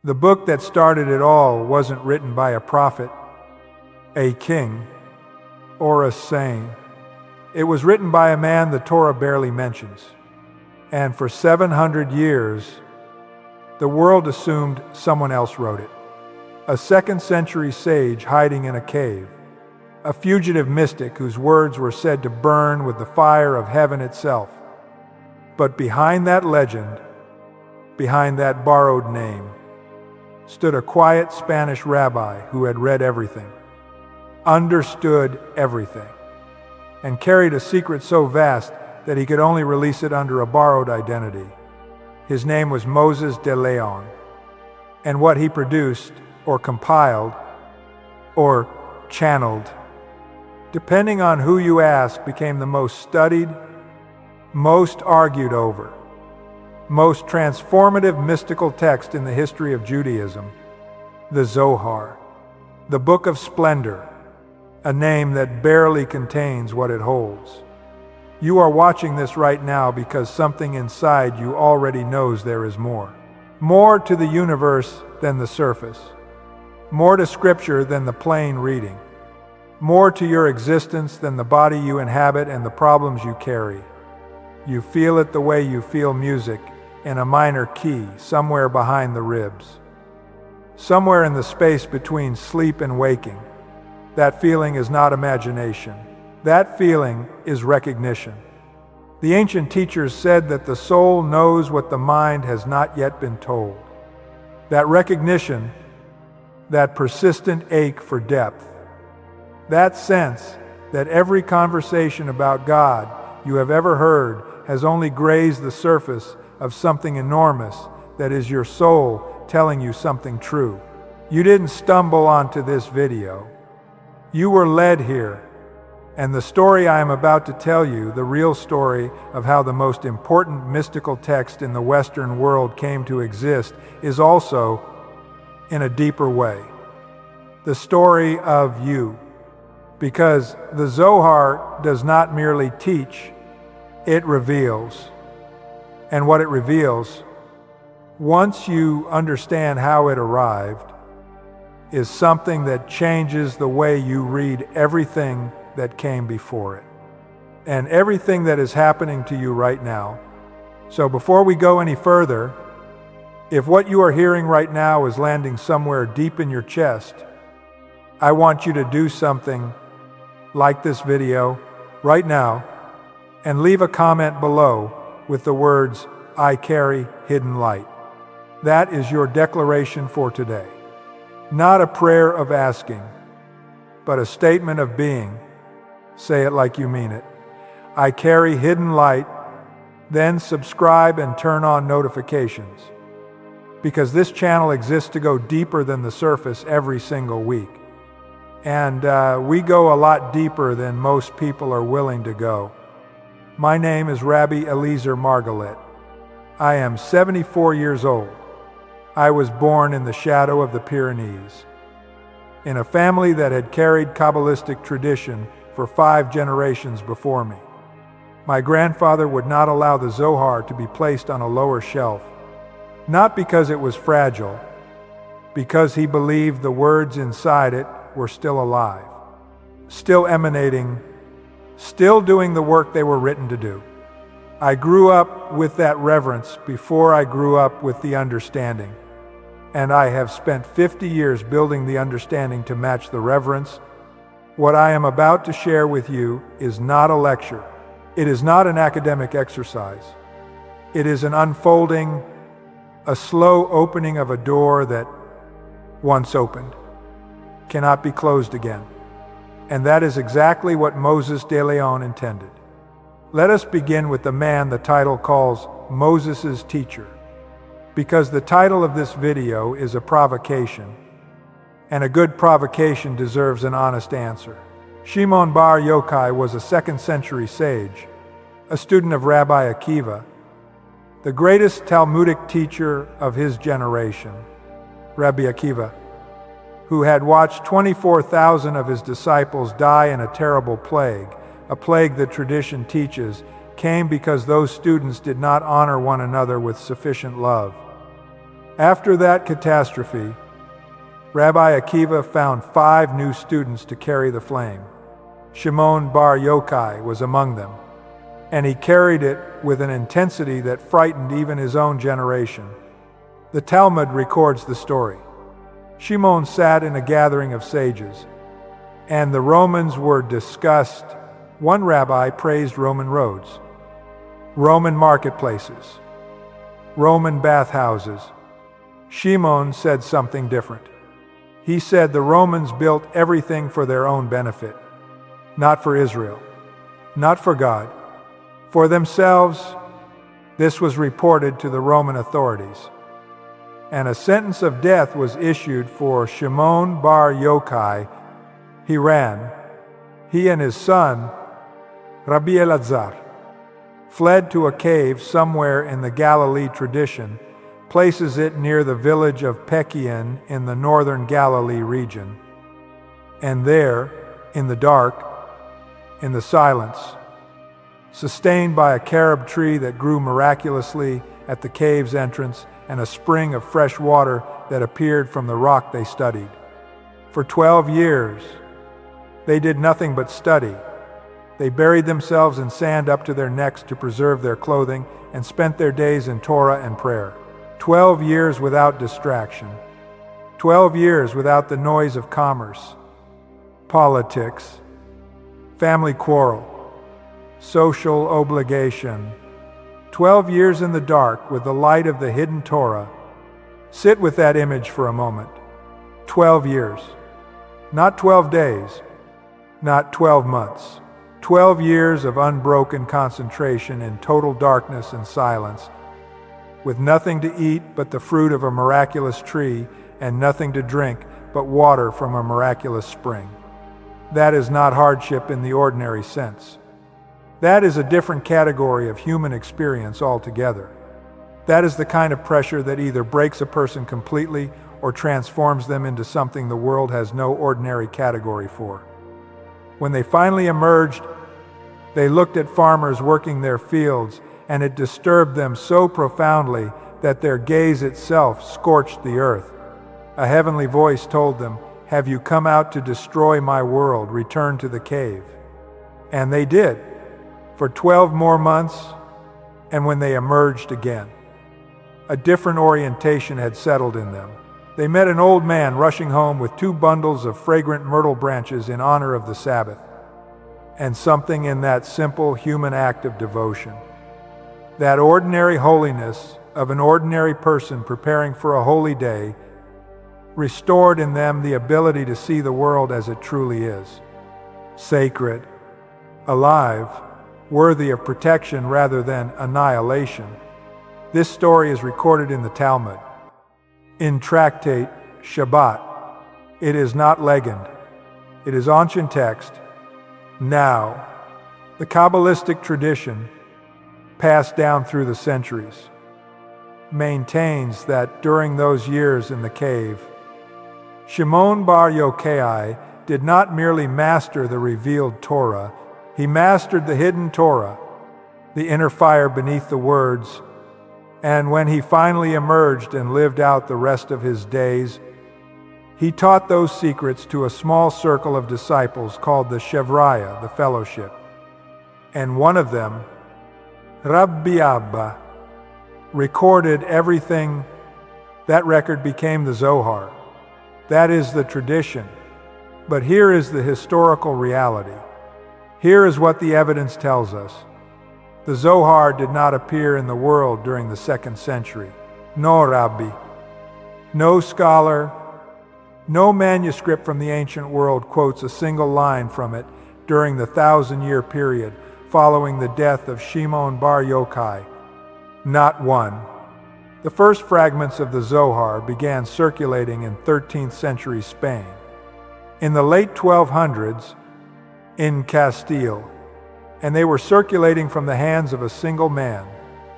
The book that started it all wasn't written by a prophet, a king, or a saint. It was written by a man the Torah barely mentions. And for 700 years, the world assumed someone else wrote it. A second-century sage hiding in a cave. A fugitive mystic whose words were said to burn with the fire of heaven itself. But behind that legend, behind that borrowed name, stood a quiet Spanish rabbi who had read everything, understood everything, and carried a secret so vast that he could only release it under a borrowed identity. His name was Moses de Leon, and what he produced, or compiled, or channeled, depending on who you ask, became the most studied, most argued over, most transformative mystical text in the history of Judaism, the Zohar, the Book of Splendor, a name that barely contains what it holds. You are watching this right now because something inside you already knows there is more. More to the universe than the surface. More to Scripture than the plain reading. More to your existence than the body you inhabit and the problems you carry. You feel it the way you feel music in a minor key somewhere behind the ribs. Somewhere in the space between sleep and waking. That feeling is not imagination. That feeling is recognition. The ancient teachers said that the soul knows what the mind has not yet been told. That recognition, that persistent ache for depth, that sense that every conversation about God you have ever heard has only grazed the surface of something enormous that is your soul telling you something true. You didn't stumble onto this video. You were led here. And the story I am about to tell you, the real story of how the most important mystical text in the Western world came to exist, is also, in a deeper way, the story of you. Because the Zohar does not merely teach, it reveals. And what it reveals, once you understand how it arrived, is something that changes the way you read everything that came before it, and everything that is happening to you right now. So before we go any further, if what you are hearing right now is landing somewhere deep in your chest, I want you to do something like this video right now and leave a comment below with the words, "I carry hidden light." That is your declaration for today. Not a prayer of asking, but a statement of being. Say it like you mean it. I carry hidden light, then subscribe and turn on notifications. Because this channel exists to go deeper than the surface every single week. And we go a lot deeper than most people are willing to go. My name is Rabbi Eliezer Margalit. I am 74 years old. I was born in the shadow of the Pyrenees, in a family that had carried Kabbalistic tradition for 5 generations before me. My grandfather would not allow the Zohar to be placed on a lower shelf, not because it was fragile, because he believed the words inside it were still alive, still emanating, still doing the work they were written to do. I grew up with that reverence before I grew up with the understanding, and I have spent 50 years building the understanding to match the reverence. What I am about to share with you is not a lecture. It is not an academic exercise. It is an unfolding, a slow opening of a door that, once opened, cannot be closed again. And that is exactly what Moses de Leon intended. Let us begin with the man the title calls Moses' teacher, because the title of this video is a provocation, and a good provocation deserves an honest answer. Shimon bar Yochai was a second-century sage, a student of Rabbi Akiva, the greatest Talmudic teacher of his generation, Rabbi Akiva, who had watched 24,000 of his disciples die in a terrible plague, a plague that tradition teaches came because those students did not honor one another with sufficient love. After that catastrophe, Rabbi Akiva found 5 new students to carry the flame. Shimon bar Yochai was among them, and he carried it with an intensity that frightened even his own generation. The Talmud records the story. Shimon sat in a gathering of sages, and the Romans were discussed. One rabbi praised Roman roads, Roman marketplaces, Roman bathhouses. Shimon said something different. He said the Romans built everything for their own benefit, not for Israel, not for God, for themselves. This was reported to the Roman authorities, and a sentence of death was issued for Shimon bar Yochai. He ran. He and his son, Rabbi Elazar, fled to a cave somewhere in the Galilee. Tradition places it near the village of Pekian in the northern Galilee region. And there, in the dark, in the silence, sustained by a carob tree that grew miraculously at the cave's entrance and a spring of fresh water that appeared from the rock they studied. For 12 years, they did nothing but study. They buried themselves in sand up to their necks to preserve their clothing and spent their days in Torah and prayer. 12 years without distraction. 12 years without the noise of commerce, politics, family quarrel, social obligation. 12 years in the dark with the light of the hidden Torah. Sit with that image for a moment. 12 years. Not 12 days. Not 12 months. 12 years of unbroken concentration in total darkness and silence, with nothing to eat but the fruit of a miraculous tree and nothing to drink but water from a miraculous spring. That is not hardship in the ordinary sense. That is a different category of human experience altogether. That is the kind of pressure that either breaks a person completely or transforms them into something the world has no ordinary category for. When they finally emerged, they looked at farmers working their fields, and it disturbed them so profoundly that their gaze itself scorched the earth. A heavenly voice told them, "Have you come out to destroy my world? Return to the cave." And they did, for 12 more months, and when they emerged again, a different orientation had settled in them. They met an old man rushing home with 2 bundles of fragrant myrtle branches in honor of the Sabbath, and something in that simple human act of devotion, that ordinary holiness of an ordinary person preparing for a holy day, restored in them the ability to see the world as it truly is, sacred, alive, worthy of protection rather than annihilation. This story is recorded in the Talmud, in Tractate Shabbat. It is not legend. It is ancient text. Now, the Kabbalistic tradition, passed down through the centuries, maintains that during those years in the cave, Shimon bar Yochai did not merely master the revealed Torah, he mastered the hidden Torah, the inner fire beneath the words, and when he finally emerged and lived out the rest of his days, he taught those secrets to a small circle of disciples called the Shevraya, the fellowship. And one of them, Rabbi Abba, recorded everything. That record became the Zohar. That is the tradition. But here is the historical reality. Here is what the evidence tells us. The Zohar did not appear in the world during the 2nd century. No rabbi, no scholar, no manuscript from the ancient world quotes a single line from it during the 1,000-year period following the death of Shimon bar Yochai. Not one. The first fragments of the Zohar began circulating in 13th-century Spain. In the late 1200s, in Castile, and they were circulating from the hands of a single man,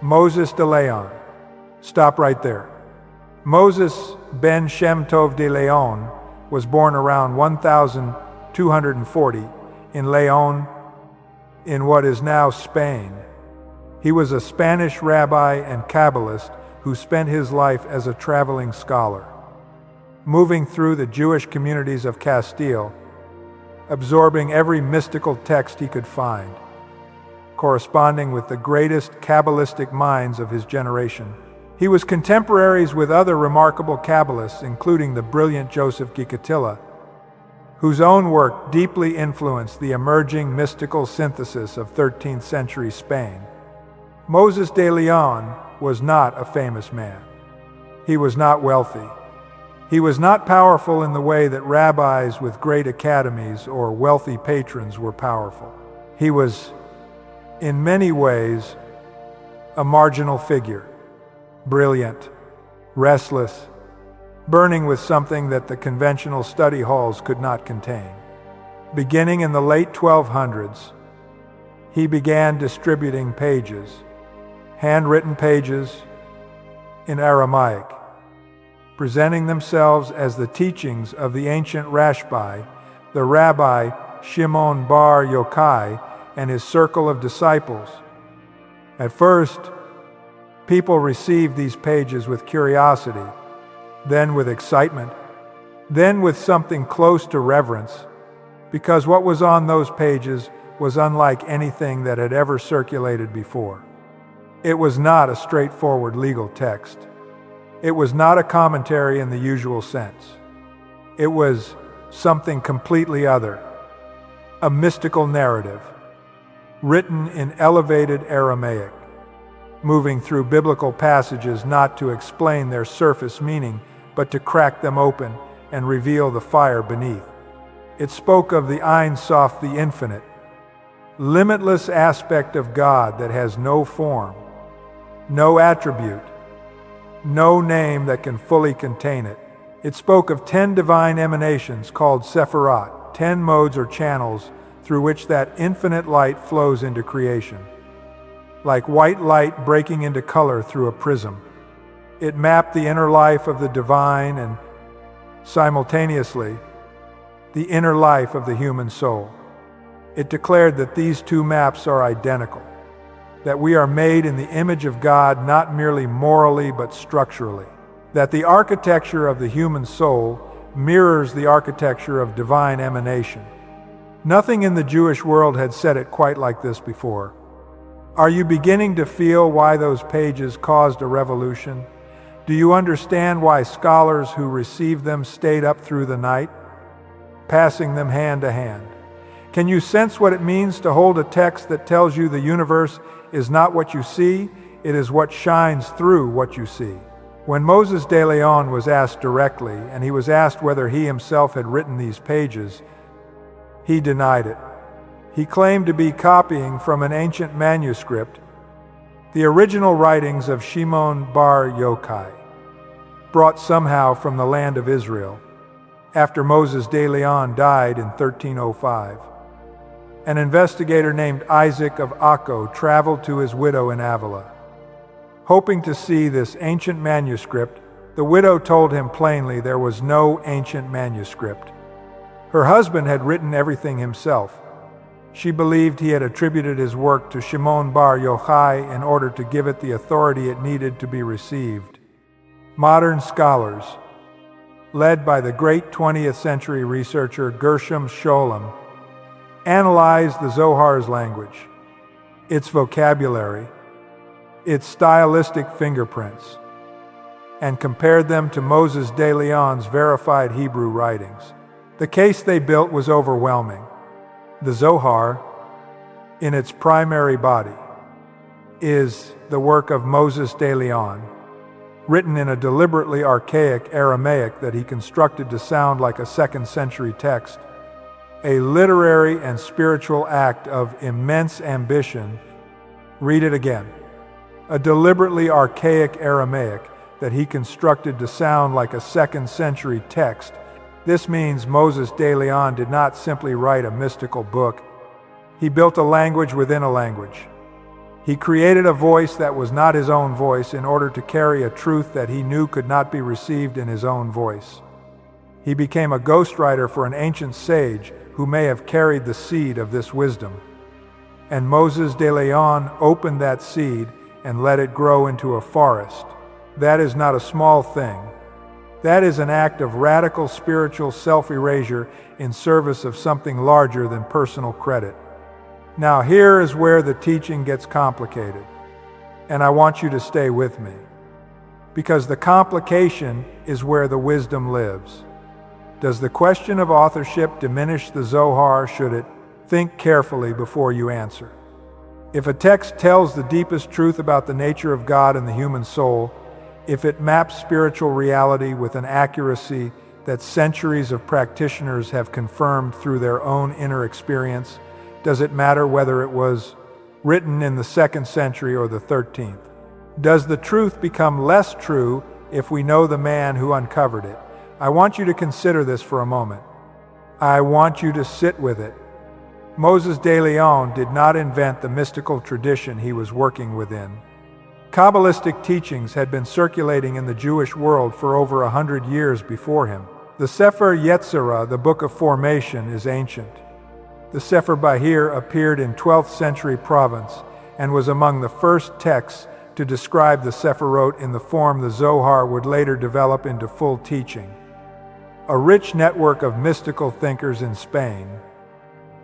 Moses de Leon. Stop right there. Moses ben Shem Tov de Leon was born around 1240 in Leon, in what is now Spain. He was a Spanish rabbi and Kabbalist who spent his life as a traveling scholar, moving through the Jewish communities of Castile, absorbing every mystical text he could find, corresponding with the greatest Kabbalistic minds of his generation. He was contemporaries with other remarkable Kabbalists, including the brilliant Joseph Gikatilla, whose own work deeply influenced the emerging mystical synthesis of 13th-century Spain. Moses de Leon was not a famous man. He was not wealthy. He was not powerful in the way that rabbis with great academies or wealthy patrons were powerful. He was, in many ways, a marginal figure, brilliant, restless, burning with something that the conventional study halls could not contain. Beginning in the late 1200s, he began distributing pages, handwritten pages in Aramaic, presenting themselves as the teachings of the ancient Rashbi, the Rabbi Shimon bar Yochai, and his circle of disciples. At first, people received these pages with curiosity, then with excitement, then with something close to reverence, because what was on those pages was unlike anything that had ever circulated before. It was not a straightforward legal text. It was not a commentary in the usual sense. It was something completely other, a mystical narrative, written in elevated Aramaic, moving through biblical passages not to explain their surface meaning, but to crack them open and reveal the fire beneath. It spoke of the Ein Sof, the infinite, limitless aspect of God that has no form, no attribute, no name that can fully contain it. It spoke of 10 divine emanations called Sephirot, 10 modes or channels through which that infinite light flows into creation, like white light breaking into color through a prism. It mapped the inner life of the divine and, simultaneously, the inner life of the human soul. It declared that these two maps are identical, that we are made in the image of God not merely morally but structurally, that the architecture of the human soul mirrors the architecture of divine emanation. Nothing in the Jewish world had said it quite like this before. Are you beginning to feel why those pages caused a revolution? Do you understand why scholars who received them stayed up through the night, passing them hand to hand? Can you sense what it means to hold a text that tells you the universe is not what you see, it is what shines through what you see? When Moses de Leon was asked directly, and he was asked whether he himself had written these pages, he denied it. He claimed to be copying from an ancient manuscript, the original writings of Shimon bar Yochai, brought somehow from the land of Israel, after Moses de Leon died in 1305. An investigator named Isaac of Akko traveled to his widow in Avila. Hoping to see this ancient manuscript, the widow told him plainly there was no ancient manuscript. Her husband had written everything himself. She believed he had attributed his work to Shimon bar Yochai in order to give it the authority it needed to be received. Modern scholars, led by the great 20th century researcher Gershom Scholem, analyzed the Zohar's language, its vocabulary, its stylistic fingerprints, and compared them to Moses de Leon's verified Hebrew writings. The case they built was overwhelming. The Zohar, in its primary body, is the work of Moses de Leon, written in a deliberately archaic Aramaic that he constructed to sound like a second-century text, a literary and spiritual act of immense ambition. Read it again. A deliberately archaic Aramaic that he constructed to sound like a second-century text. This means Moses de Leon did not simply write a mystical book. He built a language within a language. He created a voice that was not his own voice in order to carry a truth that he knew could not be received in his own voice. He became a ghostwriter for an ancient sage who may have carried the seed of this wisdom. And Moses de Leon opened that seed and let it grow into a forest, That is not a small thing. That is an act of radical spiritual self-erasure in service of something larger than personal credit. Now here is where the teaching gets complicated, and I want you to stay with me, because the complication is where the wisdom lives. Does the question of authorship diminish the Zohar? Should it? Think carefully before you answer. If a text tells the deepest truth about the nature of God and the human soul, if it maps spiritual reality with an accuracy that centuries of practitioners have confirmed through their own inner experience, does it matter whether it was written in the 2nd century or the 13th? Does the truth become less true if we know the man who uncovered it? I want you to consider this for a moment. I want you to sit with it. Moses de Leon did not invent the mystical tradition he was working within. Kabbalistic teachings had been circulating in the Jewish world for over 100 years before him. The Sefer Yetzirah, the Book of Formation, is ancient. The Sefer Bahir appeared in 12th century Provence and was among the first texts to describe the Sephirot in the form the Zohar would later develop into full teaching. A rich network of mystical thinkers in Spain,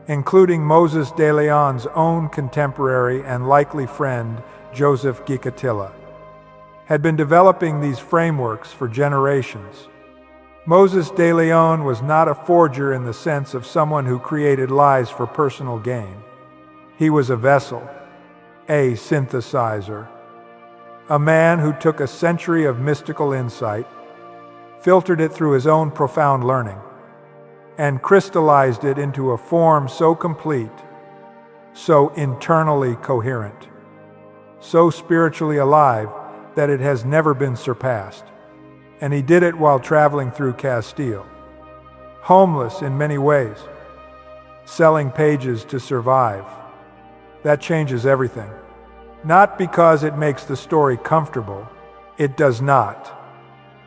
including Moses de Leon's own contemporary and likely friend, Joseph Gicatilla, had been developing these frameworks for generations. Moses de Leon was not a forger in the sense of someone who created lies for personal gain. He was a vessel, a synthesizer, a man who took a century of mystical insight, filtered it through his own profound learning, and crystallized it into a form so complete, so internally coherent, so spiritually alive that it has never been surpassed. And he did it while traveling through Castile, homeless in many ways, selling pages to survive. That changes everything. Not because it makes the story comfortable. It does not.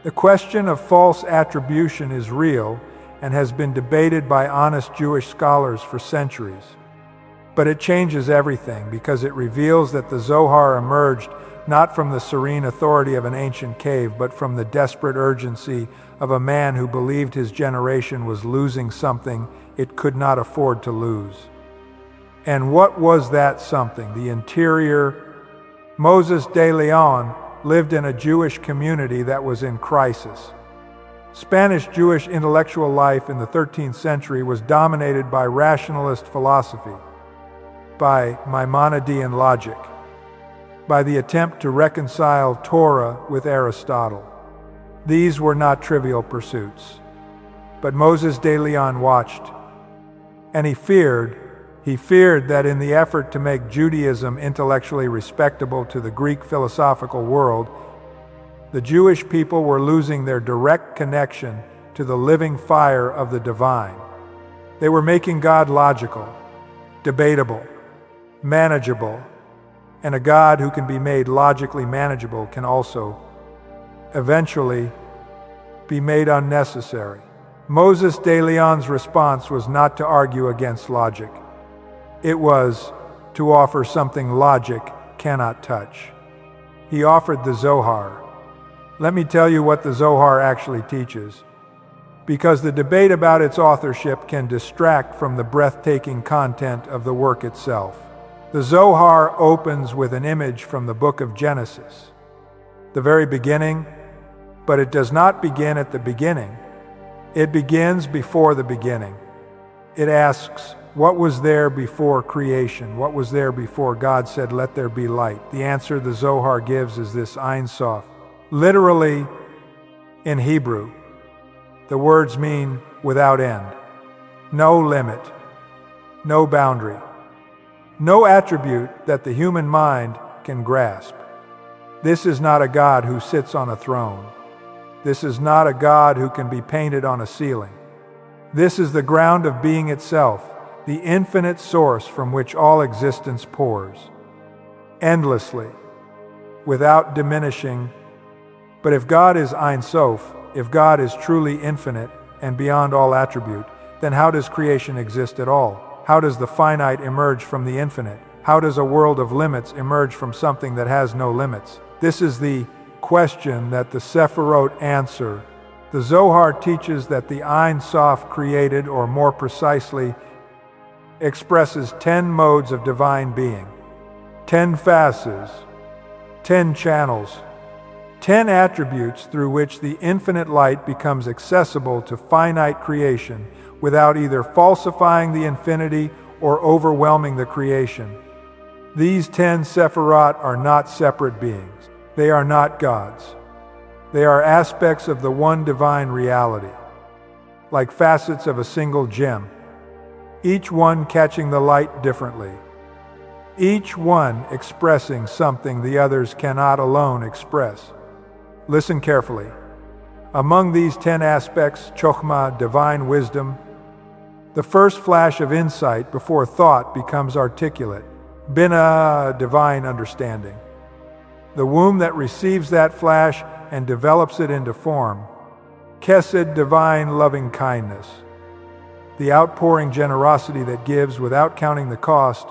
The question of false attribution is real and has been debated by honest Jewish scholars for centuries. But it changes everything because it reveals that the Zohar emerged not from the serene authority of an ancient cave, but from the desperate urgency of a man who believed his generation was losing something it could not afford to lose. And what was that something? The interior. Moses de Leon lived in a Jewish community that was in crisis. Spanish Jewish intellectual life in the 13th century was dominated by rationalist philosophy, by Maimonidean logic, by the attempt to reconcile Torah with Aristotle. These were not trivial pursuits. But Moses de Leon watched, and he feared that in the effort to make Judaism intellectually respectable to the Greek philosophical world, the Jewish people were losing their direct connection to the living fire of the divine. They were making God logical, debatable, manageable, and a God who can be made logically manageable can also, eventually, be made unnecessary. Moses de Leon's response was not to argue against logic. It was to offer something logic cannot touch. He offered the Zohar. Let me tell you what the Zohar actually teaches, because the debate about its authorship can distract from the breathtaking content of the work itself. The Zohar opens with an image from the book of Genesis, the very beginning, but it does not begin at the beginning. It begins before the beginning. It asks, what was there before creation? What was there before God said, let there be light? The answer the Zohar gives is this Ein Sof. Literally, in Hebrew, the words mean without end, no limit, no boundary, no attribute that the human mind can grasp. This is not a God who sits on a throne. This is not a God who can be painted on a ceiling. This is the ground of being itself, the infinite source from which all existence pours, endlessly, without diminishing. But if God is Ein Sof, if God is truly infinite and beyond all attribute, then how does creation exist at all? How does the finite emerge from the infinite? How does a world of limits emerge from something that has no limits? This is the question that the Sephirot answer. The Zohar teaches that the Ein Sof created, or more precisely, expresses 10 modes of divine being, 10 faces, 10 channels, 10 attributes through which the infinite light becomes accessible to finite creation without either falsifying the infinity or overwhelming the creation. These 10 Sephirot are not separate beings. They are not gods. They are aspects of the one divine reality, like facets of a single gem, each one catching the light differently, each one expressing something the others cannot alone express. Listen carefully. Among these 10 aspects, Chokhmah, divine wisdom, the first flash of insight before thought becomes articulate. Binah, divine understanding, the womb that receives that flash and develops it into form. Chesed, divine loving kindness, the outpouring generosity that gives without counting the cost.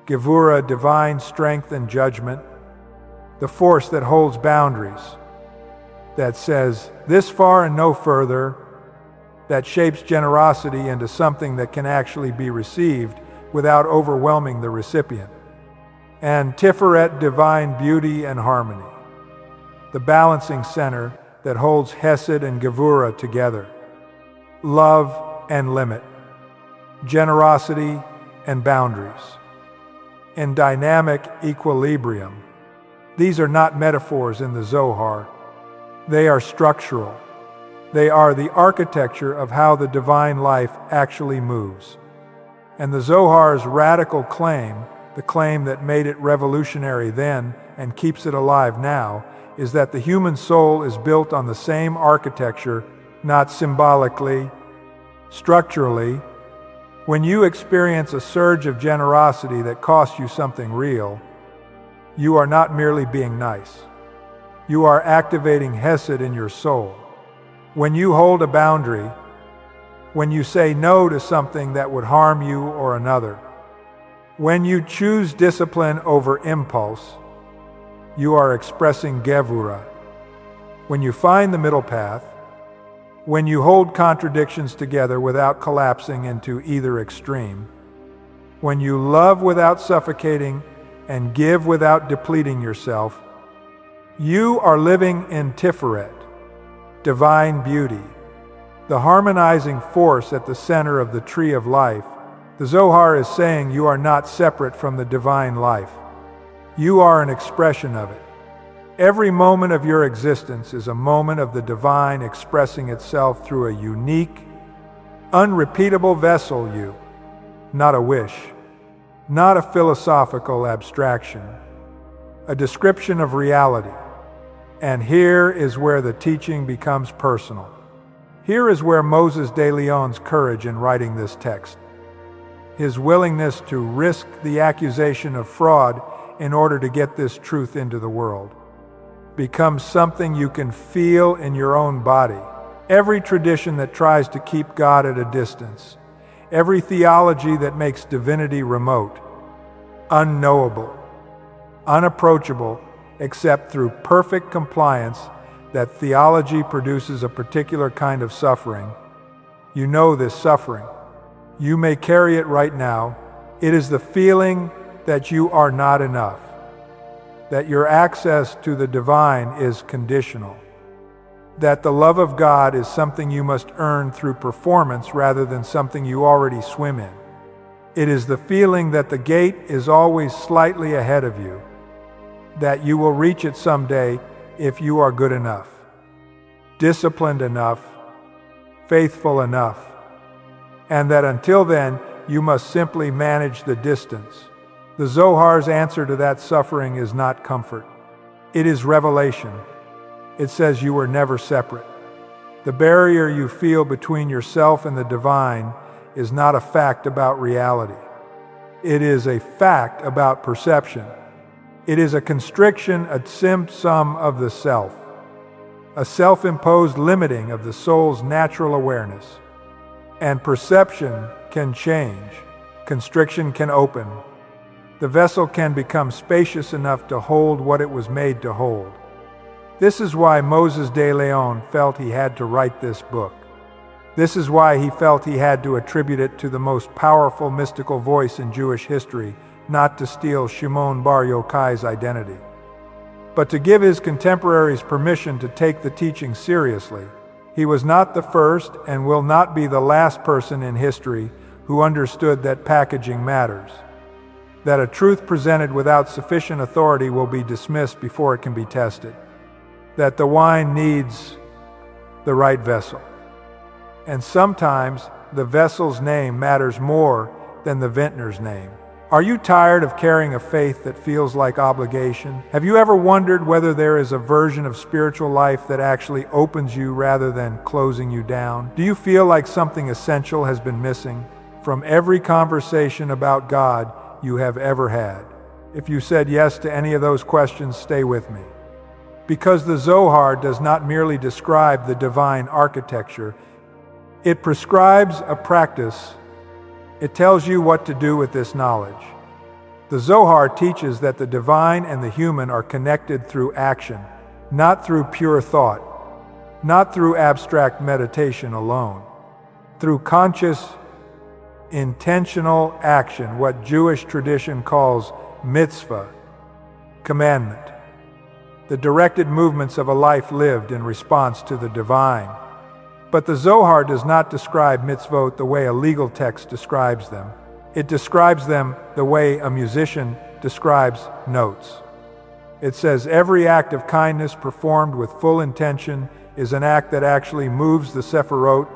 Gevura, divine strength and judgment, the force that holds boundaries, that says this far and no further, that shapes generosity into something that can actually be received without overwhelming the recipient. And Tiferet, divine beauty and harmony, the balancing center that holds Hesed and Gevura together, love and limit, generosity and boundaries, in dynamic equilibrium. These are not metaphors in the Zohar. They are structural. They are the architecture of how the divine life actually moves. And the Zohar's radical claim, the claim that made it revolutionary then and keeps it alive now, is that the human soul is built on the same architecture, not symbolically, structurally. When you experience a surge of generosity that costs you something real, you are not merely being nice. You are activating Hesed in your soul. When you hold a boundary, when you say no to something that would harm you or another, when you choose discipline over impulse, you are expressing Gevura. When you find the middle path, when you hold contradictions together without collapsing into either extreme, when you love without suffocating and give without depleting yourself, you are living in Tiferet, divine beauty, the harmonizing force at the center of the tree of life. The Zohar is saying you are not separate from the divine life. You are an expression of it. Every moment of your existence is a moment of the divine expressing itself through a unique, unrepeatable vessel, you, not a wish, not a philosophical abstraction, a description of reality. And here is where the teaching becomes personal. Here is where Moses de Leon's courage in writing this text, his willingness to risk the accusation of fraud in order to get this truth into the world, becomes something you can feel in your own body. Every tradition that tries to keep God at a distance, every theology that makes divinity remote, unknowable, unapproachable, except through perfect compliance, that theology produces a particular kind of suffering. You know this suffering. You may carry it right now. It is the feeling that you are not enough, that your access to the divine is conditional, that the love of God is something you must earn through performance rather than something you already swim in. It is the feeling that the gate is always slightly ahead of you, that you will reach it someday if you are good enough, disciplined enough, faithful enough, and that until then you must simply manage the distance. The Zohar's answer to that suffering is not comfort. It is revelation. It says you were never separate. The barrier you feel between yourself and the divine is not a fact about reality. It is a fact about perception. It is a constriction, a symptom of the self, a self-imposed limiting of the soul's natural awareness. And perception can change. Constriction can open. The vessel can become spacious enough to hold what it was made to hold. This is why Moses de Leon felt he had to write this book. This is why he felt he had to attribute it to the most powerful mystical voice in Jewish history, not to steal Shimon bar Yochai's identity, but to give his contemporaries permission to take the teaching seriously. He was not the first and will not be the last person in history who understood that packaging matters, that a truth presented without sufficient authority will be dismissed before it can be tested, that the wine needs the right vessel. And sometimes the vessel's name matters more than the vintner's name. Are you tired of carrying a faith that feels like obligation? Have you ever wondered whether there is a version of spiritual life that actually opens you rather than closing you down? Do you feel like something essential has been missing from every conversation about God you have ever had? If you said yes to any of those questions, stay with me. Because the Zohar does not merely describe the divine architecture, it prescribes a practice. It tells you what to do with this knowledge. The Zohar teaches that the divine and the human are connected through action, not through pure thought, not through abstract meditation alone, through conscious, intentional action, what Jewish tradition calls mitzvah, commandment, the directed movements of a life lived in response to the divine. But the Zohar does not describe mitzvot the way a legal text describes them. It describes them the way a musician describes notes. It says every act of kindness performed with full intention is an act that actually moves the Sephirot,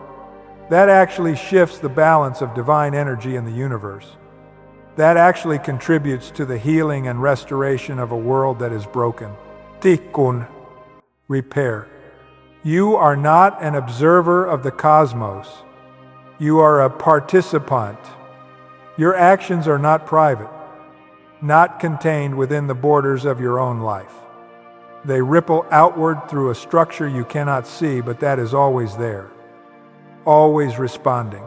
that actually shifts the balance of divine energy in the universe, that actually contributes to the healing and restoration of a world that is broken. Tikkun, repair. You are not an observer of the cosmos. You are a participant. Your actions are not private, not contained within the borders of your own life. They ripple outward through a structure you cannot see, but that is always there, always responding,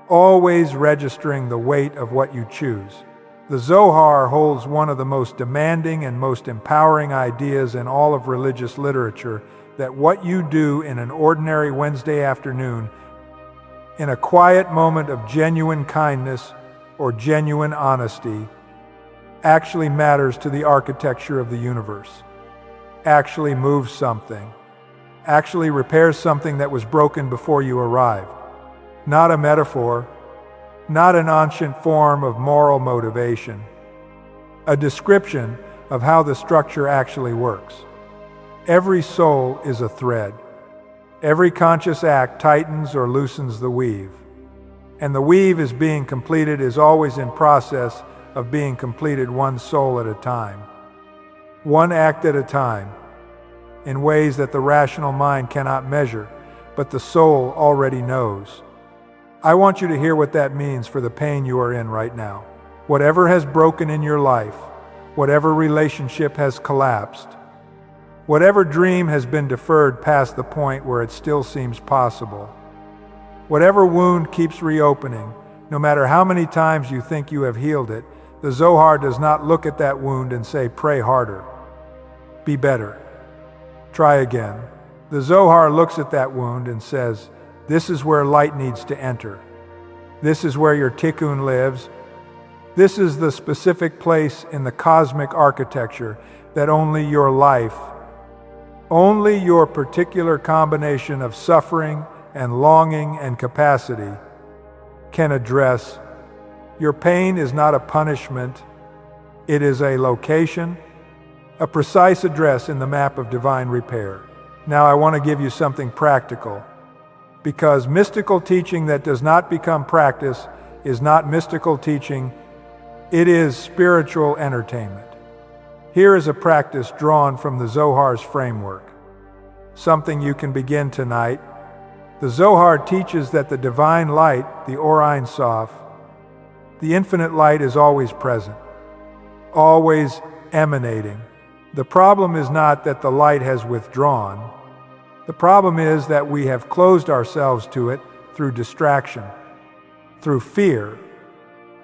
always registering the weight of what you choose. The Zohar holds one of the most demanding and most empowering ideas in all of religious literature, that what you do in an ordinary Wednesday afternoon, in a quiet moment of genuine kindness or genuine honesty, actually matters to the architecture of the universe, actually moves something, actually repairs something that was broken before you arrived. Not a metaphor, not an ancient form of moral motivation, a description of how the structure actually works. Every soul is a thread. Every conscious act tightens or loosens the weave. And the weave is being completed, is always in process of being completed, one soul at a time, one act at a time, in ways that the rational mind cannot measure, but the soul already knows. I want you to hear what that means for the pain you are in right now. Whatever has broken in your life, whatever relationship has collapsed, whatever dream has been deferred past the point where it still seems possible, whatever wound keeps reopening, no matter how many times you think you have healed it, the Zohar does not look at that wound and say, pray harder, be better, try again. The Zohar looks at that wound and says, this is where light needs to enter. This is where your tikkun lives. This is the specific place in the cosmic architecture that only your life, only your particular combination of suffering and longing and capacity can address. Your pain is not a punishment. It is a location, a precise address in the map of divine repair. Now I want to give you something practical, because mystical teaching that does not become practice is not mystical teaching, it is spiritual entertainment. Here is a practice drawn from the Zohar's framework, something you can begin tonight. The Zohar teaches that the divine light, the Or Ein Sof, the infinite light, is always present, always emanating. The problem is not that the light has withdrawn. The problem is that we have closed ourselves to it through distraction, through fear,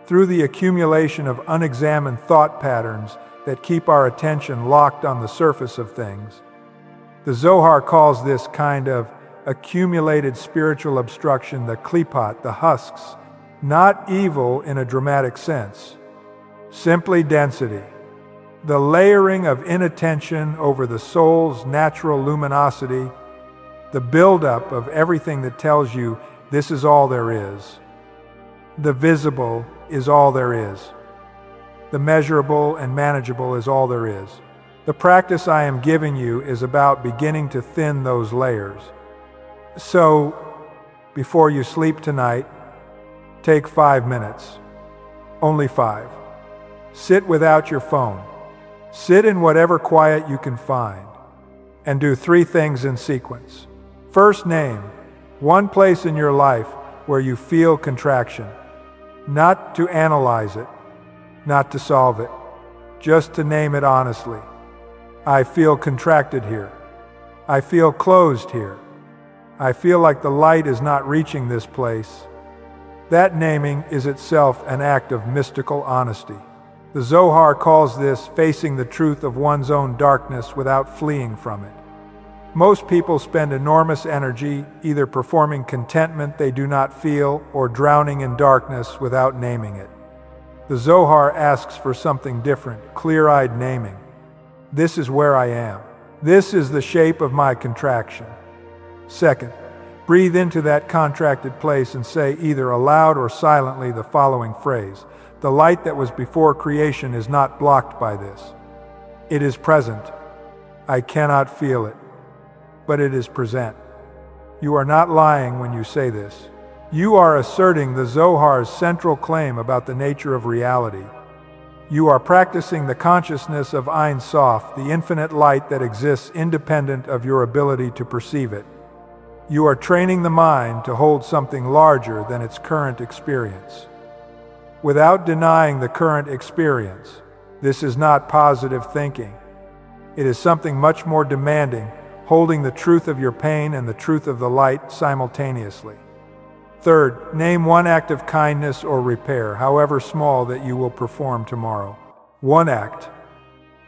through the accumulation of unexamined thought patterns that keep our attention locked on the surface of things. The Zohar calls this kind of accumulated spiritual obstruction the klipot, the husks, not evil in a dramatic sense, simply density, the layering of inattention over the soul's natural luminosity, the buildup of everything that tells you this is all there is. The visible is all there is. The measurable and manageable is all there is. The practice I am giving you is about beginning to thin those layers. So, before you sleep tonight, take 5 minutes. Only 5. Sit without your phone. Sit in whatever quiet you can find. And do 3 things in sequence. First, name one place in your life where you feel contraction. Not to analyze it, not to solve it, just to name it honestly. I feel contracted here. I feel closed here. I feel like the light is not reaching this place. That naming is itself an act of mystical honesty. The Zohar calls this facing the truth of one's own darkness without fleeing from it. Most people spend enormous energy either performing contentment they do not feel or drowning in darkness without naming it. The Zohar asks for something different, clear-eyed naming. This is where I am. This is the shape of my contraction. Second, breathe into that contracted place and say either aloud or silently the following phrase. The light that was before creation is not blocked by this. It is present. I cannot feel it, but it is present. You are not lying when you say this. You are asserting the Zohar's central claim about the nature of reality. You are practicing the consciousness of Ein Sof, the infinite light that exists independent of your ability to perceive it. You are training the mind to hold something larger than its current experience. Without denying the current experience, this is not positive thinking. It is something much more demanding, holding the truth of your pain and the truth of the light simultaneously. Third, name one act of kindness or repair, however small, that you will perform tomorrow. One act,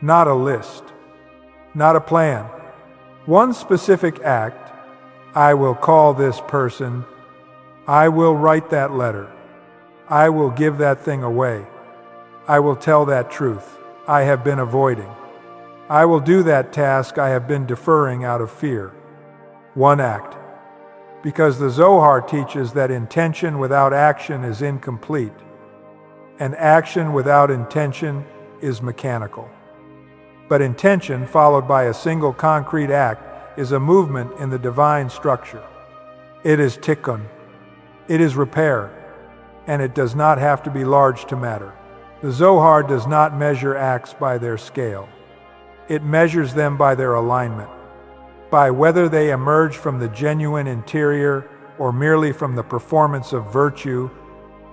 not a list, not a plan. One specific act. I will call this person. I will write that letter. I will give that thing away. I will tell that truth I have been avoiding. I will do that task I have been deferring out of fear. One act. Because the Zohar teaches that intention without action is incomplete, and action without intention is mechanical. But intention followed by a single concrete act is a movement in the divine structure. It is tikkun. It is repair, and it does not have to be large to matter. The Zohar does not measure acts by their scale. It measures them by their alignment, by whether they emerge from the genuine interior or merely from the performance of virtue.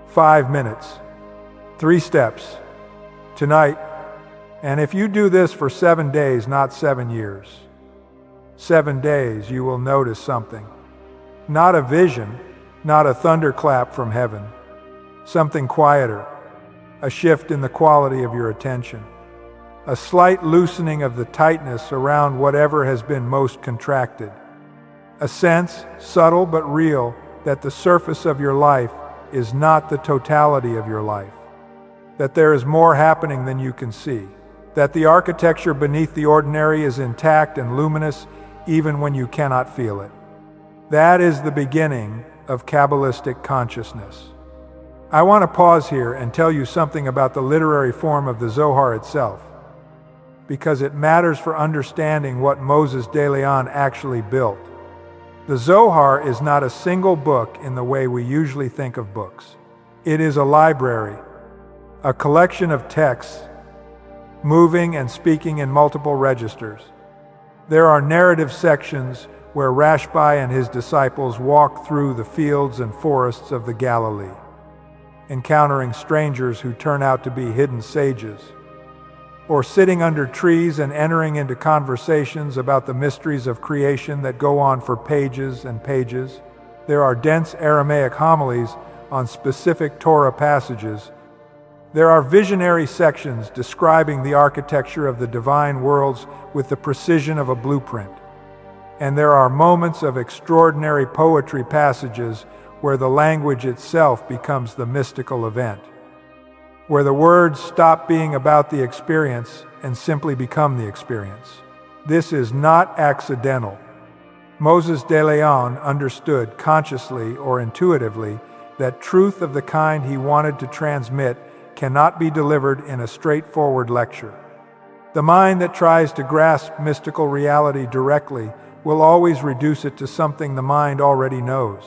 5 minutes, 3 steps, tonight, and if you do this for 7 days, not 7 years, 7 days, you will notice something. Not a vision, not a thunderclap from heaven, something quieter, a shift in the quality of your attention. A slight loosening of the tightness around whatever has been most contracted. A sense, subtle but real, that the surface of your life is not the totality of your life. That there is more happening than you can see. That the architecture beneath the ordinary is intact and luminous even when you cannot feel it. That is the beginning of Kabbalistic consciousness. I want to pause here and tell you something about the literary form of the Zohar itself, because it matters for understanding what Moses de Leon actually built. The Zohar is not a single book in the way we usually think of books. It is a library, a collection of texts, moving and speaking in multiple registers. There are narrative sections where Rashbi and his disciples walk through the fields and forests of the Galilee, encountering strangers who turn out to be hidden sages, or sitting under trees and entering into conversations about the mysteries of creation that go on for pages and pages. There are dense Aramaic homilies on specific Torah passages. There are visionary sections describing the architecture of the divine worlds with the precision of a blueprint. and there are moments of extraordinary poetry passages where the language itself becomes the mystical event, where the words stop being about the experience and simply become the experience. This is not accidental. Moses de Leon understood consciously or intuitively that truth of the kind he wanted to transmit cannot be delivered in a straightforward lecture. The mind that tries to grasp mystical reality directly will always reduce it to something the mind already knows,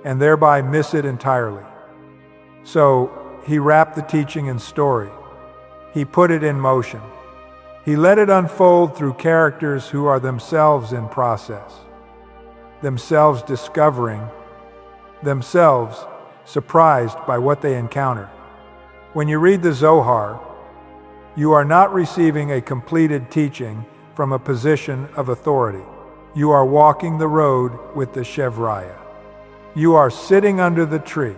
and thereby miss it entirely. So, he wrapped the teaching in story. He put it in motion. He let it unfold through characters who are themselves in process, themselves discovering, themselves surprised by what they encounter. When you read the Zohar, you are not receiving a completed teaching from a position of authority. You are walking the road with the Shevraya. You are sitting under the tree.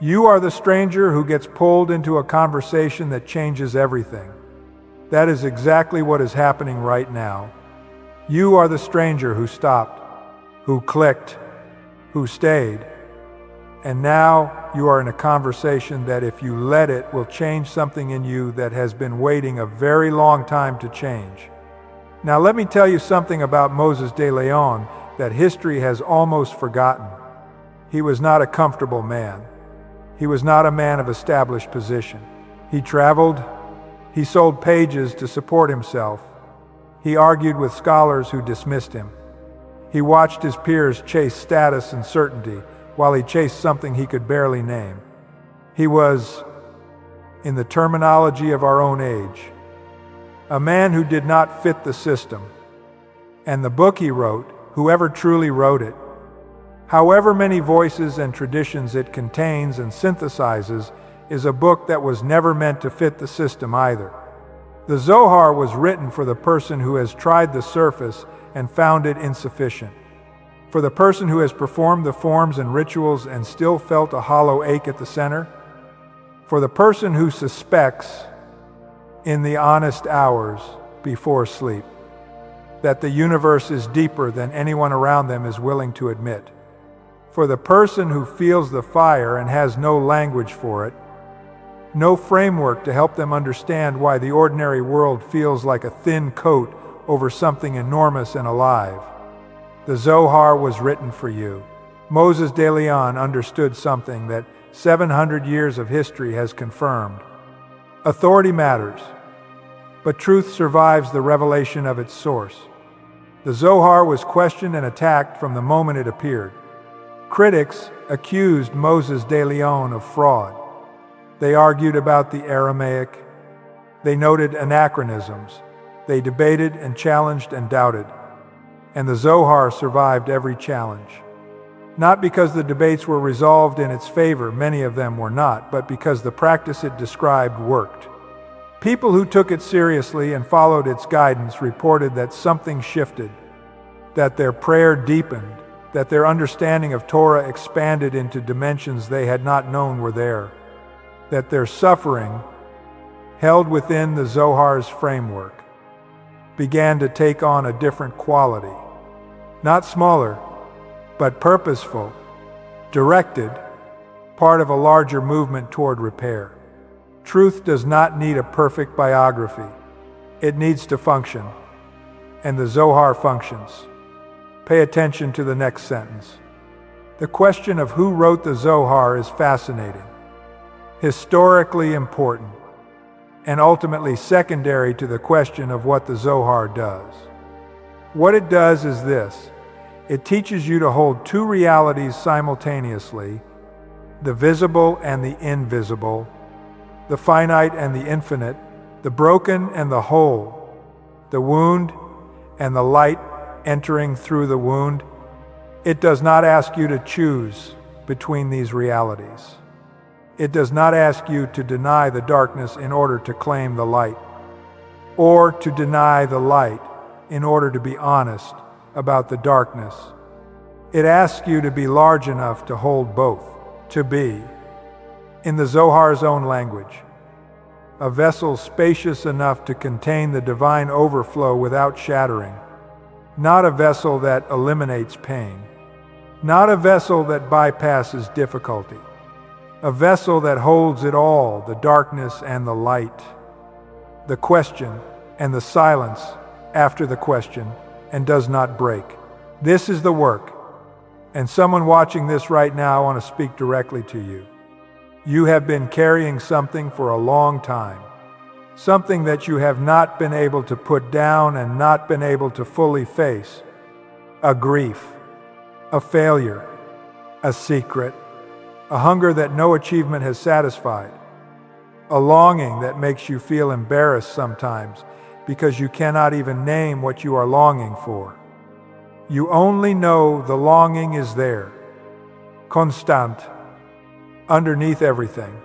You are the stranger who gets pulled into a conversation that changes everything. That is exactly what is happening right now. You are the stranger who stopped, who clicked, who stayed. And now you are in a conversation that, if you let it, will change something in you that has been waiting a very long time to change. Now let me tell you something about Moses de Leon that history has almost forgotten. He was not a comfortable man. He was not a man of established position. He traveled. He sold pages to support himself. He argued with scholars who dismissed him. He watched his peers chase status and certainty while he chased something he could barely name. He was, in the terminology of our own age, a man who did not fit the system. And the book he wrote, whoever truly wrote it, however many voices and traditions it contains and synthesizes, is a book that was never meant to fit the system either. The Zohar was written for the person who has tried the surface and found it insufficient, for the person who has performed the forms and rituals and still felt a hollow ache at the center, for the person who suspects, in the honest hours before sleep, that the universe is deeper than anyone around them is willing to admit, for the person who feels the fire and has no language for it, no framework to help them understand why the ordinary world feels like a thin coat over something enormous and alive. The Zohar was written for you. Moses de Leon understood something that 700 years of history has confirmed. Authority matters, but truth survives the revelation of its source. The Zohar was questioned and attacked from the moment it appeared. Critics accused Moses de Leon of fraud. They argued about the Aramaic. They noted anachronisms. They debated and challenged and doubted. And the Zohar survived every challenge. Not because the debates were resolved in its favor, many of them were not, but because the practice it described worked. People who took it seriously and followed its guidance reported that something shifted, that their prayer deepened, that their understanding of Torah expanded into dimensions they had not known were there, that their suffering, held within the Zohar's framework, began to take on a different quality, not smaller, but purposeful, directed, part of a larger movement toward repair. Truth does not need a perfect biography. It needs to function, and the Zohar functions. Pay attention to the next sentence. The question of who wrote the Zohar is fascinating, historically important, and ultimately secondary to the question of what the Zohar does. What it does is this: it teaches you to hold two realities simultaneously, the visible and the invisible, the finite and the infinite, the broken and the whole, the wound and the light entering through the wound. It does not ask you to choose between these realities. It does not ask you to deny the darkness in order to claim the light, or to deny the light in order to be honest about the darkness. It asks you to be large enough to hold both, to be, in the Zohar's own language, a vessel spacious enough to contain the divine overflow without shattering, not a vessel that eliminates pain, not a vessel that bypasses difficulty, a vessel that holds it all, the darkness and the light, the question and the silence after the question, and does not break. This is the work. And someone watching this right now, I want to speak directly to you. You have been carrying something for a long time, something that you have not been able to put down and not been able to fully face. A grief, a failure, a secret, a hunger that no achievement has satisfied, a longing that makes you feel embarrassed sometimes because you cannot even name what you are longing for. You only know the longing is there, constant, underneath everything,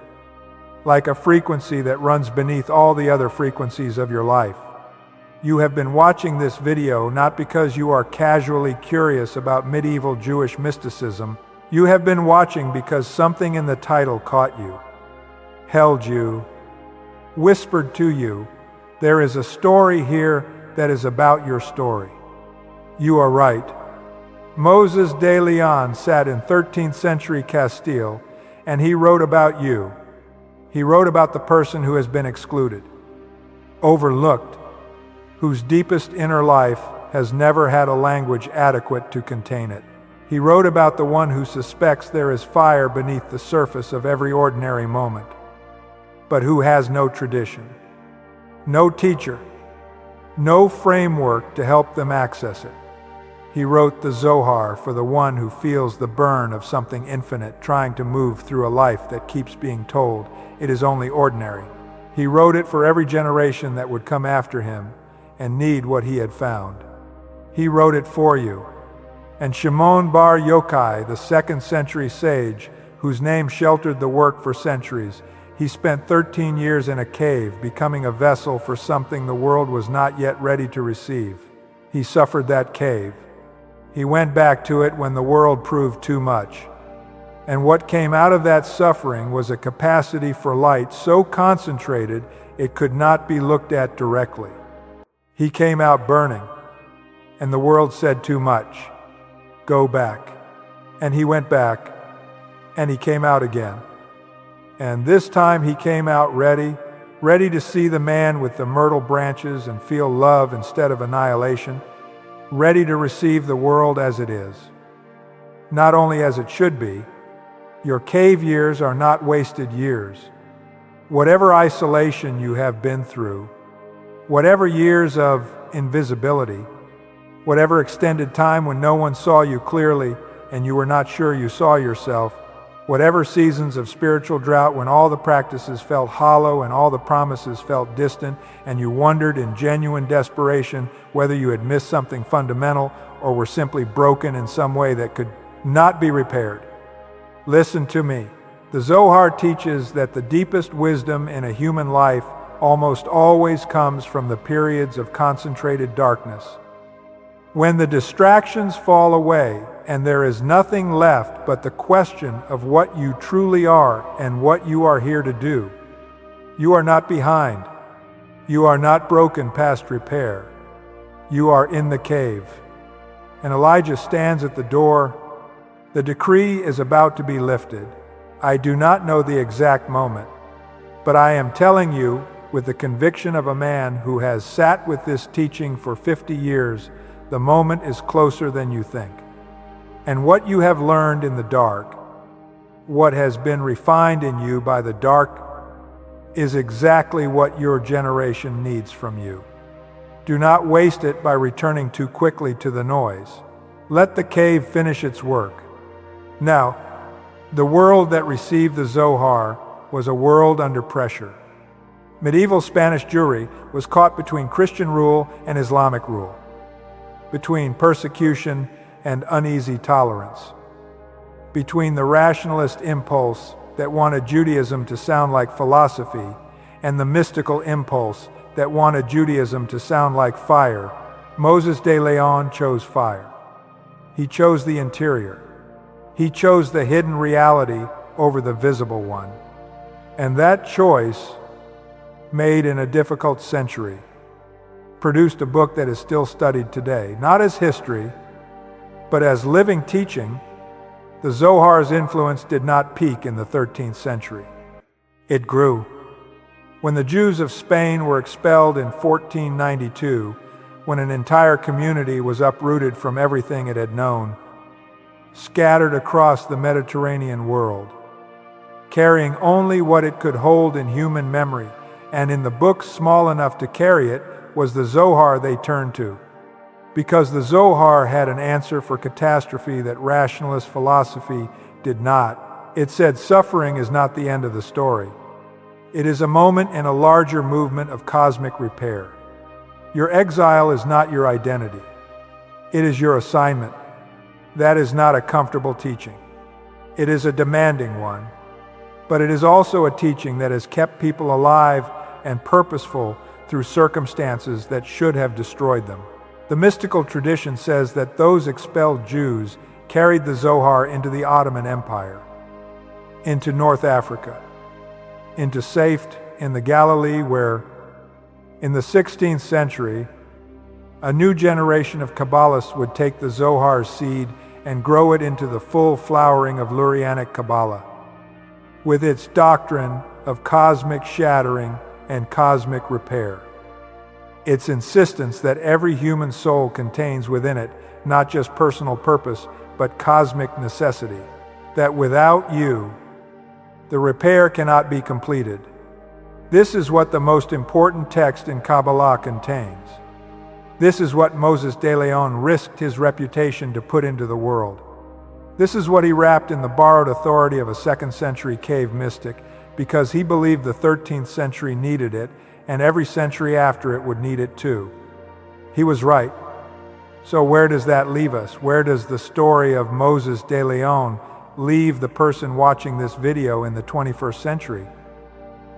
like a frequency that runs beneath all the other frequencies of your life. You have been watching this video not because you are casually curious about medieval Jewish mysticism. You have been watching because something in the title caught you, held you, whispered to you, there is a story here that is about your story. You are right. Moses de Leon sat in 13th-century Castile, and he wrote about you. He wrote about the person who has been excluded, overlooked, whose deepest inner life has never had a language adequate to contain it. He wrote about the one who suspects there is fire beneath the surface of every ordinary moment, but who has no tradition, no teacher, no framework to help them access it. He wrote the Zohar for the one who feels the burn of something infinite trying to move through a life that keeps being told it is only ordinary. He wrote it for every generation that would come after him and need what he had found. He wrote it for you. And Shimon bar Yochai, the 2nd-century sage, whose name sheltered the work for centuries, he spent 13 years in a cave, becoming a vessel for something the world was not yet ready to receive. He suffered that cave. He went back to it when the world proved too much. And what came out of that suffering was a capacity for light so concentrated it could not be looked at directly. He came out burning, and the world said too much. Go back. And he went back, and he came out again. And this time he came out ready to see the man with the myrtle branches and feel love instead of annihilation, ready to receive the world as it is, not only as it should be. Your cave years are not wasted years. Whatever isolation you have been through, whatever years of invisibility, whatever extended time when no one saw you clearly and you were not sure you saw yourself, whatever seasons of spiritual drought when all the practices felt hollow and all the promises felt distant, and you wondered in genuine desperation whether you had missed something fundamental or were simply broken in some way that could not be repaired. Listen to me. The Zohar teaches that the deepest wisdom in a human life almost always comes from the periods of concentrated darkness. When the distractions fall away and there is nothing left but the question of what you truly are and what you are here to do, you are not behind. You are not broken past repair. You are in the cave. And Elijah stands at the door. The decree is about to be lifted. I do not know the exact moment, but I am telling you with the conviction of a man who has sat with this teaching for 50 years, the moment is closer than you think. And what you have learned in the dark, what has been refined in you by the dark, is exactly what your generation needs from you. Do not waste it by returning too quickly to the noise. Let the cave finish its work. Now, the world that received the Zohar was a world under pressure. Medieval Spanish Jewry was caught between Christian rule and Islamic rule, between persecution and uneasy tolerance, between the rationalist impulse that wanted Judaism to sound like philosophy and the mystical impulse that wanted Judaism to sound like fire. Moses de Leon chose fire. He chose the interior. He chose the hidden reality over the visible one. And that choice, made in a difficult century, produced a book that is still studied today, not as history, but as living teaching. The Zohar's influence did not peak in the 13th century. It grew. When the Jews of Spain were expelled in 1492, when an entire community was uprooted from everything it had known, scattered across the Mediterranean world, carrying only what it could hold in human memory, and in the book small enough to carry it was the Zohar they turned to. Because the Zohar had an answer for catastrophe that rationalist philosophy did not. It said suffering is not the end of the story. It is a moment in a larger movement of cosmic repair. Your exile is not your identity. It is your assignment. That is not a comfortable teaching. It is a demanding one. But it is also a teaching that has kept people alive and purposeful through circumstances that should have destroyed them. The mystical tradition says that those expelled Jews carried the Zohar into the Ottoman Empire, into North Africa, into Safed in the Galilee, where, in the 16th century, a new generation of Kabbalists would take the Zohar's seed and grow it into the full flowering of Lurianic Kabbalah, with its doctrine of cosmic shattering and cosmic repair. Its insistence that every human soul contains within it not just personal purpose, but cosmic necessity, that without you, the repair cannot be completed. This is what the most important text in Kabbalah contains. This is what Moses de Leon risked his reputation to put into the world. This is what he wrapped in the borrowed authority of a 2nd century cave mystic, because he believed the 13th century needed it, and every century after it would need it too. He was right. So where does that leave us? Where does the story of Moses de Leon leave the person watching this video in the 21st century,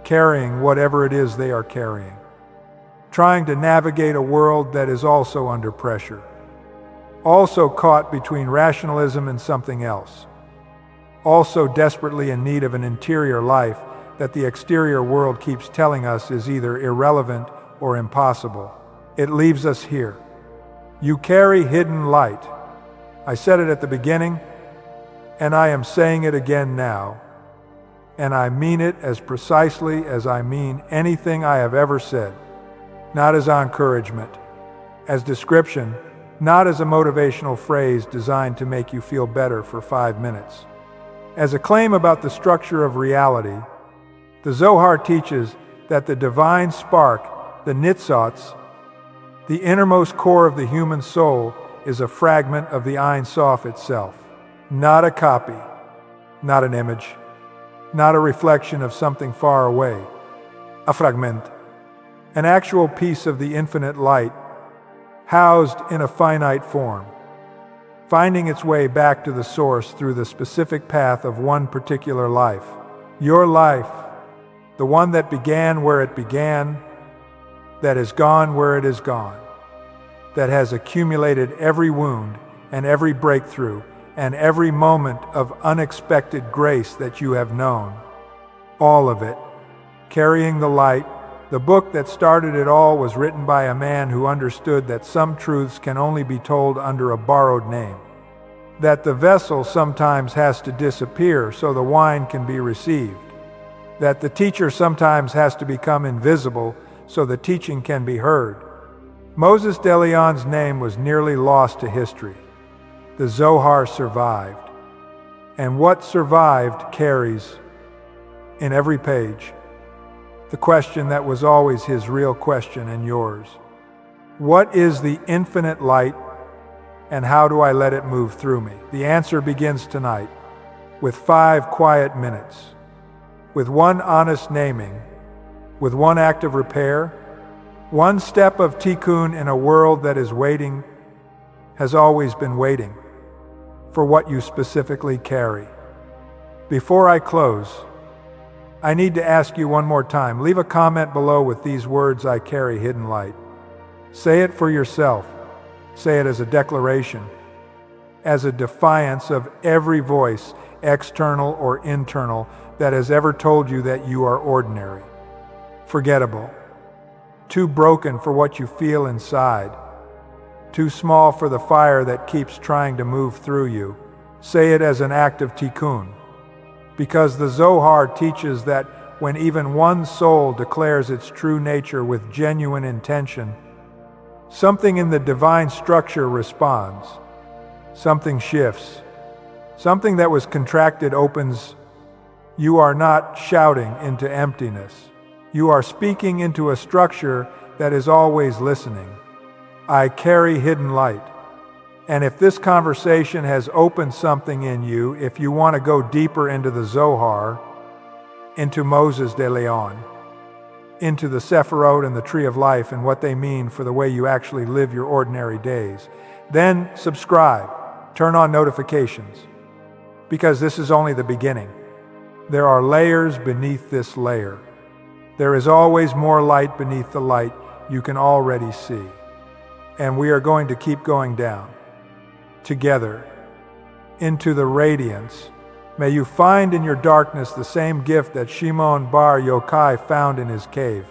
carrying whatever it is they are carrying, trying to navigate a world that is also under pressure, also caught between rationalism and something else, also desperately in need of an interior life that the exterior world keeps telling us is either irrelevant or impossible? It leaves us here. You carry hidden light. I said it at the beginning, and I am saying it again now, and I mean it as precisely as I mean anything I have ever said, not as encouragement, as description, not as a motivational phrase designed to make you feel better for 5 minutes. As a claim about the structure of reality, the Zohar teaches that the divine spark, the nitzotz, the innermost core of the human soul, is a fragment of the Ein Sof itself, not a copy, not an image, not a reflection of something far away, a fragment, an actual piece of the infinite light, housed in a finite form, finding its way back to the source through the specific path of one particular life. Your life, the one that began where it began, that is gone where it is gone, that has accumulated every wound and every breakthrough and every moment of unexpected grace that you have known. All of it, carrying the light. The book that started it all was written by a man who understood that some truths can only be told under a borrowed name, that the vessel sometimes has to disappear so the wine can be received, that the teacher sometimes has to become invisible so the teaching can be heard. Moses de Leon's name was nearly lost to history. The Zohar survived, and what survived carries, in every page, the question that was always his real question and yours. What is the infinite light, and how do I let it move through me? The answer begins tonight, with 5 quiet minutes, with one honest naming, with one act of repair, one step of tikkun in a world that is waiting, has always been waiting, for what you specifically carry. Before I close, I need to ask you one more time. Leave a comment below with these words: I carry hidden light. Say it for yourself. Say it as a declaration, as a defiance of every voice, external or internal, that has ever told you that you are ordinary, forgettable, too broken for what you feel inside, too small for the fire that keeps trying to move through you. Say it as an act of tikkun, because the Zohar teaches that when even one soul declares its true nature with genuine intention, something in the divine structure responds. Something shifts. Something that was contracted opens. You are not shouting into emptiness. You are speaking into a structure that is always listening. I carry hidden light. And if this conversation has opened something in you, if you want to go deeper into the Zohar, into Moses de Leon, into the Sephirot and the Tree of Life and what they mean for the way you actually live your ordinary days, then subscribe, turn on notifications, because this is only the beginning. There are layers beneath this layer. There is always more light beneath the light you can already see. And we are going to keep going down, together, into the radiance. May you find in your darkness the same gift that Shimon bar Yochai found in his cave.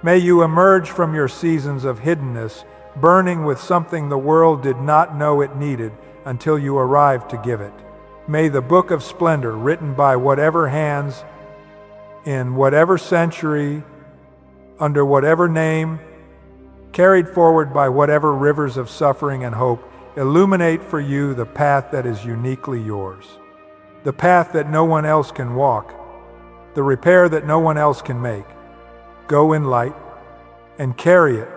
May you emerge from your seasons of hiddenness, burning with something the world did not know it needed until you arrived to give it. May the Book of Splendor, written by whatever hands, in whatever century, under whatever name, carried forward by whatever rivers of suffering and hope, illuminate for you the path that is uniquely yours, the path that no one else can walk, the repair that no one else can make. Go in light and carry it